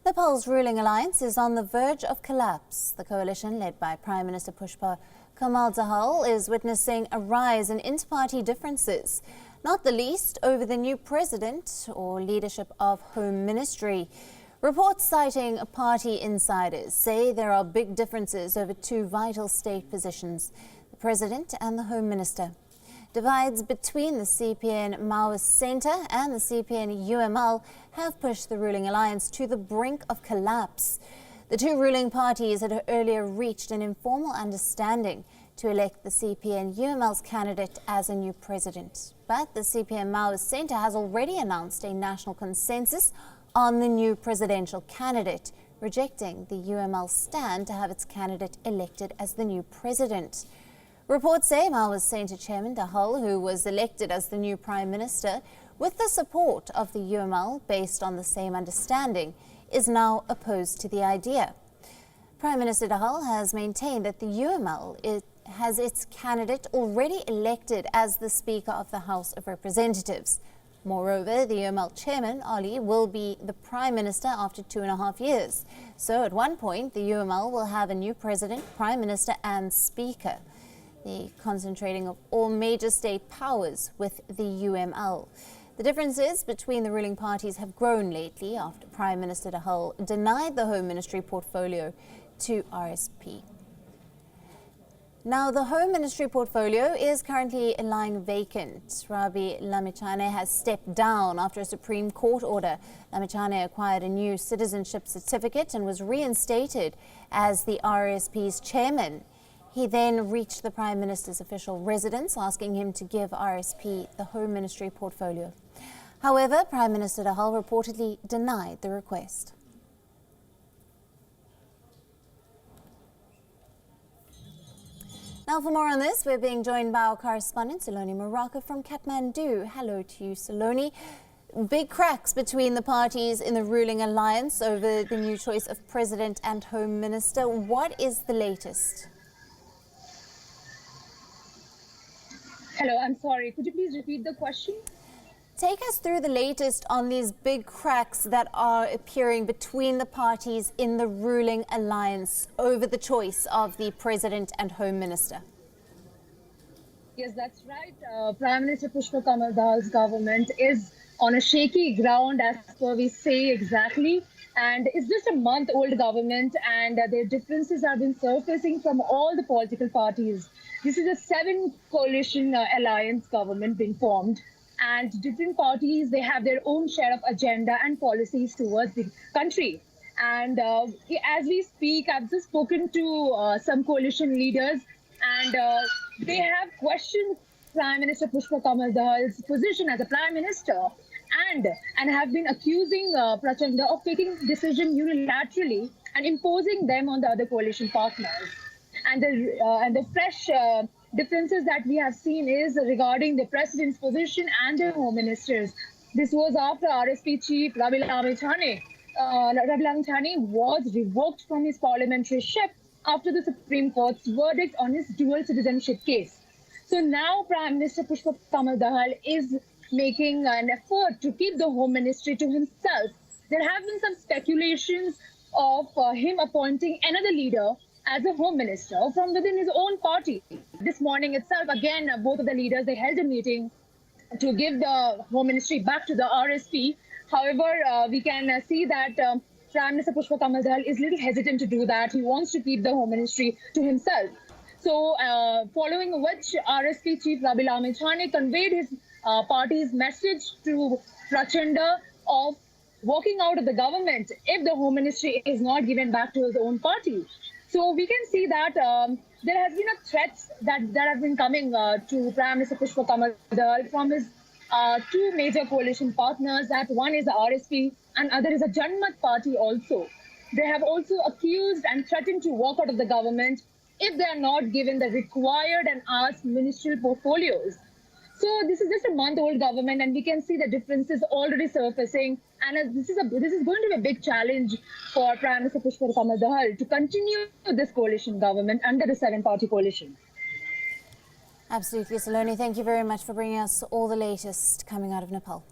Nepal's ruling alliance is on the verge of collapse. The coalition, led by Prime Minister Pushpa, Kamal Dahal, is witnessing a rise in inter-party differences, not the least over the new president or leadership of Home Ministry. Reports citing party insiders say there are big differences over two vital state positions, the president and the Home Minister. Divides between the CPN Maoist Centre and the CPN UML have pushed the ruling alliance to the brink of collapse. The two ruling parties had earlier reached an informal understanding to elect the CPN UML's candidate as a new president. But the CPN Maoist Centre has already announced a national consensus on the new presidential candidate, rejecting the UML stand to have its candidate elected as the new president. Reports say Maoist Centre Chairman Dahal, who was elected as the new Prime Minister with the support of the UML based on the same understanding, is now opposed to the idea. Prime Minister Dahal has maintained that the UML has its candidate already elected as the Speaker of the House of Representatives. Moreover, the UML Chairman, Ali, will be the Prime Minister after 2.5 years. So at one point, the UML will have a new President, Prime Minister and Speaker, the concentrating of all major state powers with the UML. The differences between the ruling parties have grown lately after Prime Minister Dahal denied the Home Ministry portfolio to RSP. Now, the Home Ministry portfolio is currently lying vacant. Rabi Lamichhane has stepped down after a Supreme Court order. Lamichhane acquired a new citizenship certificate and was reinstated as the RSP's chairman. He then reached the Prime Minister's official residence, asking him to give RSP the Home Ministry portfolio. However, Prime Minister Dahal reportedly denied the request. Now, for more on this, we're being joined by our correspondent, Saloni Moraka from Kathmandu. Hello to you, Saloni. Big cracks between the parties in the ruling alliance over the new choice of President and Home Minister. What is the latest? Hello, I'm sorry. Could you please repeat the question? Take us through the latest on these big cracks that are appearing between the parties in the ruling alliance over the choice of the President and Home Minister. Yes, that's right. Prime Minister Pushpa Kamal Dahal's government is on a shaky ground, as per we say exactly. And it's just a month-old government, and their differences have been surfacing from all the political parties. This is a 7-coalition alliance government being formed, and different parties, they have their own share of agenda and policies towards the country. And as we speak, I've just spoken to some coalition leaders, and they have questioned Prime Minister Pushpa Kamal Dahal's position as a Prime Minister, and have been accusing Prachanda of taking decision unilaterally and imposing them on the other coalition partners. And the fresh differences that we have seen is regarding the President's position and the Home Ministers. This was after RSP Chief Rabi Lamichhane. Rabi Lamichhane was revoked from his parliamentaryship after the Supreme Court's verdict on his dual citizenship case. So now Prime Minister Pushpa Kamal Dahal is making an effort to keep the Home Ministry to himself. There have been some speculations of him appointing another leader as a Home Minister from within his own party. This morning itself, again, both of the leaders, they held a meeting to give the Home Ministry back to the RSP. However, we can see that Prime Minister Pushpa Kamal Dahal is a little hesitant to do that. He wants to keep the Home Ministry to himself. So, following which RSP Chief Rabi Lamichhane conveyed his party's message to Prachanda of walking out of the government if the Home Ministry is not given back to his own party. So we can see that there has been a threat that have been coming to Prime Minister Pushpa Kamal Dahal from his two major coalition partners. That one is the RSP and other is a Janmat party also. They have also accused and threatened to walk out of the government if they are not given the required and asked ministerial portfolios. So this is just a month-old government, and we can see the differences already surfacing. And this is going to be a big challenge for Prime Minister Pushpa Kamal Dahal to continue this coalition government under the 7-party coalition. Absolutely, Saloni. Thank you very much for bringing us all the latest coming out of Nepal.